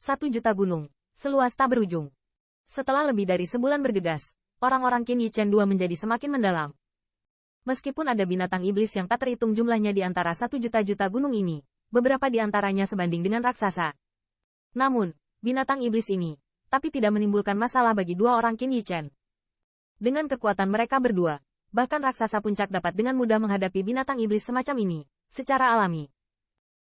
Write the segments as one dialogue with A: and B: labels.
A: 1 juta gunung, seluas tak berujung. Setelah lebih dari sebulan bergegas, orang-orang Qin Yichen 2 menjadi semakin mendalam. Meskipun ada binatang iblis yang tak terhitung jumlahnya di antara 1 juta gunung ini, beberapa di antaranya sebanding dengan raksasa. Namun, binatang iblis ini, tapi tidak menimbulkan masalah bagi dua orang Qin Yichen. Dengan kekuatan mereka berdua, bahkan raksasa puncak dapat dengan mudah menghadapi binatang iblis semacam ini, secara alami.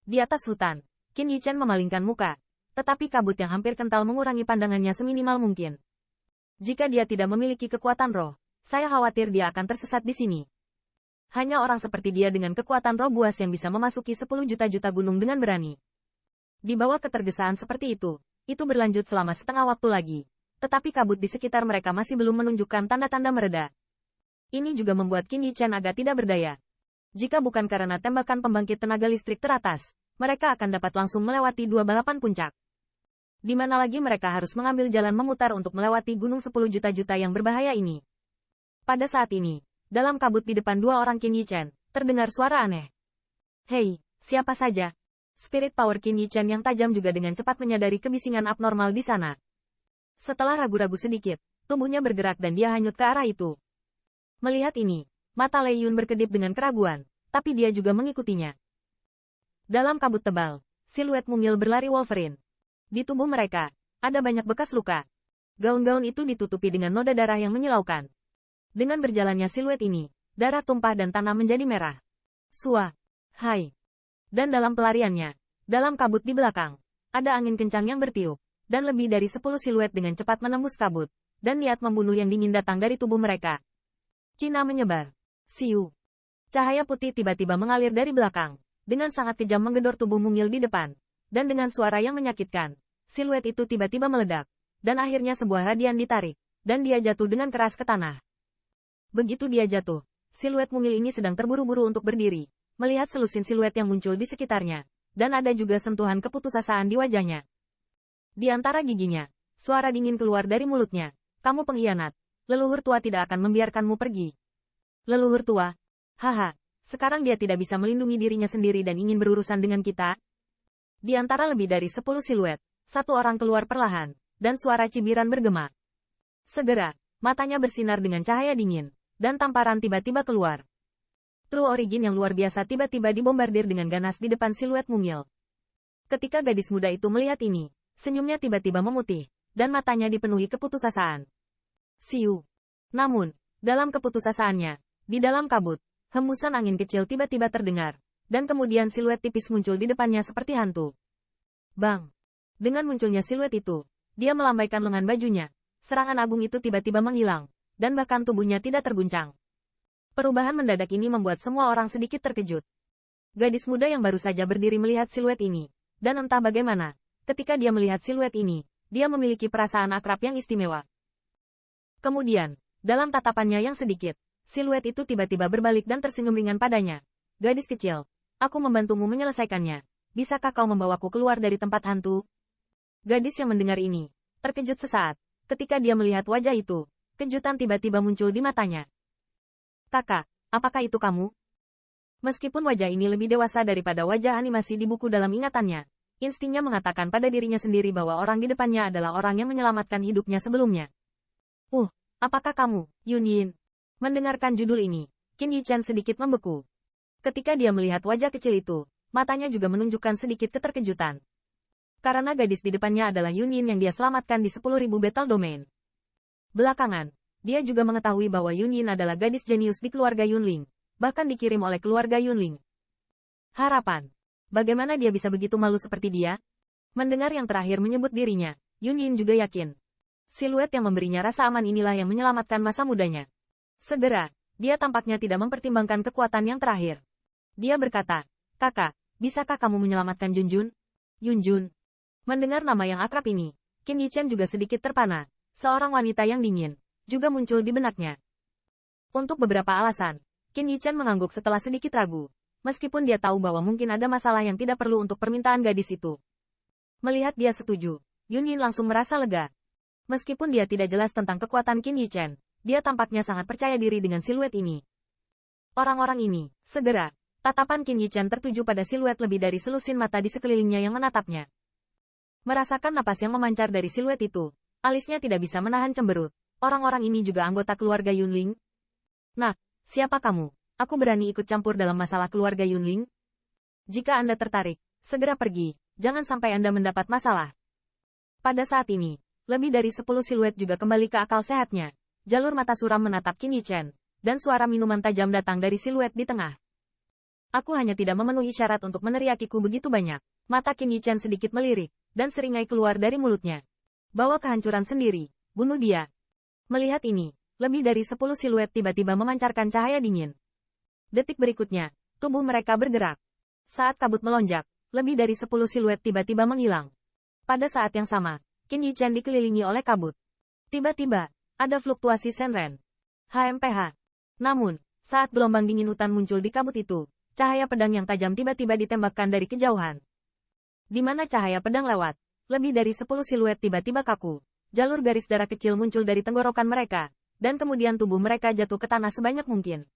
A: Di atas hutan, Qin Yichen memalingkan muka, tetapi kabut yang hampir kental mengurangi pandangannya seminimal mungkin. Jika dia tidak memiliki kekuatan roh, saya khawatir dia akan tersesat di sini. Hanya orang seperti dia dengan kekuatan roh buas yang bisa memasuki 10 juta gunung dengan berani. Di bawah ketergesaan seperti itu berlanjut selama setengah waktu lagi. Tetapi kabut di sekitar mereka masih belum menunjukkan tanda-tanda mereda. Ini juga membuat Qin Yichen agak tidak berdaya. Jika bukan karena tembakan pembangkit tenaga listrik teratas, mereka akan dapat langsung melewati 2 balapan puncak. Di mana lagi mereka harus mengambil jalan memutar untuk melewati gunung 10 juta yang berbahaya ini. Pada saat ini, dalam kabut di depan dua orang Qin Yichen, terdengar suara aneh. Hei, siapa saja? Spirit power Qin Yichen yang tajam juga dengan cepat menyadari kebisingan abnormal di sana. Setelah ragu-ragu sedikit, tubuhnya bergerak dan dia hanyut ke arah itu. Melihat ini, mata Lei Yun berkedip dengan keraguan, tapi dia juga mengikutinya. Dalam kabut tebal, siluet mungil berlari Wolverine. Di tubuh mereka, ada banyak bekas luka. Gaun-gaun itu ditutupi dengan noda darah yang menyilaukan. Dengan berjalannya siluet ini, darah tumpah dan tanah menjadi merah. Sua. Hai. Dan dalam pelariannya, dalam kabut di belakang, ada angin kencang yang bertiup, dan lebih dari 10 siluet dengan cepat menembus kabut, dan niat membunuh yang dingin datang dari tubuh mereka. Cina menyebar. Siu. Cahaya putih tiba-tiba mengalir dari belakang, dengan sangat kejam menggedor tubuh mungil di depan, dan dengan suara yang menyakitkan, siluet itu tiba-tiba meledak, dan akhirnya sebuah radian ditarik, dan dia jatuh dengan keras ke tanah. Begitu dia jatuh, siluet mungil ini sedang terburu-buru untuk berdiri, melihat selusin siluet yang muncul di sekitarnya, dan ada juga sentuhan keputusasaan di wajahnya. Di antara giginya, suara dingin keluar dari mulutnya. Kamu pengkhianat. Leluhur tua tidak akan membiarkanmu pergi. Leluhur tua? Haha, sekarang dia tidak bisa melindungi dirinya sendiri dan ingin berurusan dengan kita? Di antara lebih dari 10 siluet, satu orang keluar perlahan, dan suara cibiran bergema. Segera, matanya bersinar dengan cahaya dingin, dan tamparan tiba-tiba keluar. True Origin yang luar biasa tiba-tiba dibombardir dengan ganas di depan siluet mungil. Ketika gadis muda itu melihat ini, senyumnya tiba-tiba memutih, dan matanya dipenuhi keputusasaan. Siu. Namun, dalam keputusasaannya, di dalam kabut, hembusan angin kecil tiba-tiba terdengar, dan kemudian siluet tipis muncul di depannya seperti hantu. Bang! Dengan munculnya siluet itu, dia melambaikan lengan bajunya, serangan agung itu tiba-tiba menghilang, dan bahkan tubuhnya tidak terguncang. Perubahan mendadak ini membuat semua orang sedikit terkejut. Gadis muda yang baru saja berdiri melihat siluet ini, dan entah bagaimana, ketika dia melihat siluet ini, dia memiliki perasaan akrab yang istimewa. Kemudian, dalam tatapannya yang sedikit, siluet itu tiba-tiba berbalik dan tersenyum ringan padanya. Gadis kecil, aku membantumu menyelesaikannya. Bisakah kau membawaku keluar dari tempat hantu? Gadis yang mendengar ini, terkejut sesaat. Ketika dia melihat wajah itu, kejutan tiba-tiba muncul di matanya. Kakak, apakah itu kamu? Meskipun wajah ini lebih dewasa daripada wajah animasi di buku dalam ingatannya, instingnya mengatakan pada dirinya sendiri bahwa orang di depannya adalah orang yang menyelamatkan hidupnya sebelumnya. Apakah kamu, Yun Yin? Mendengarkan judul ini, Qin Yichen sedikit membeku. Ketika dia melihat wajah kecil itu, matanya juga menunjukkan sedikit keterkejutan. Karena gadis di depannya adalah Yun Yin yang dia selamatkan di 10.000 Battle Domain. Belakangan, dia juga mengetahui bahwa Yun Yin adalah gadis jenius di keluarga Yunling, bahkan dikirim oleh keluarga Yunling. Harapan. Bagaimana dia bisa begitu malu seperti dia? Mendengar yang terakhir menyebut dirinya, Yun Yin juga yakin. Siluet yang memberinya rasa aman inilah yang menyelamatkan masa mudanya. Segera, dia tampaknya tidak mempertimbangkan kekuatan yang terakhir. Dia berkata, Kakak, bisakah kamu menyelamatkan Junjun? Yunjun. Mendengar nama yang akrab ini, Qin Yichen juga sedikit terpana. Seorang wanita yang dingin juga muncul di benaknya. Untuk beberapa alasan, Qin Yichen mengangguk setelah sedikit ragu, meskipun dia tahu bahwa mungkin ada masalah yang tidak perlu untuk permintaan gadis itu. Melihat dia setuju, Yun Yin langsung merasa lega. Meskipun dia tidak jelas tentang kekuatan Qin Yichen, dia tampaknya sangat percaya diri dengan siluet ini. Orang-orang ini, segera, tatapan Qin Yichen tertuju pada siluet lebih dari selusin mata di sekelilingnya yang menatapnya. Merasakan napas yang memancar dari siluet itu, alisnya tidak bisa menahan cemberut. Orang-orang ini juga anggota keluarga Yunling? Nah, siapa kamu? Aku berani ikut campur dalam masalah keluarga Yunling? Jika Anda tertarik, segera pergi. Jangan sampai Anda mendapat masalah. Pada saat ini, lebih dari 10 siluet juga kembali ke akal sehatnya. Jalur mata suram menatap Qin Yichen, dan suara minuman tajam datang dari siluet di tengah. Aku hanya tidak memenuhi syarat untuk meneriakiku begitu banyak. Mata Qin Yichen sedikit melirik, dan seringai keluar dari mulutnya. Bawa kehancuran sendiri, bunuh dia. Melihat ini, lebih dari 10 siluet tiba-tiba memancarkan cahaya dingin. Detik berikutnya, tubuh mereka bergerak. Saat kabut melonjak, lebih dari 10 siluet tiba-tiba menghilang. Pada saat yang sama, Qin Yichen dikelilingi oleh kabut. Tiba-tiba, ada fluktuasi senren. HMPH. Namun, saat gelombang dingin hutan muncul di kabut itu, cahaya pedang yang tajam tiba-tiba ditembakkan dari kejauhan. Di mana cahaya pedang lewat, lebih dari 10 siluet tiba-tiba kaku. Jalur garis darah kecil muncul dari tenggorokan mereka, dan kemudian tubuh mereka jatuh ke tanah sebanyak mungkin.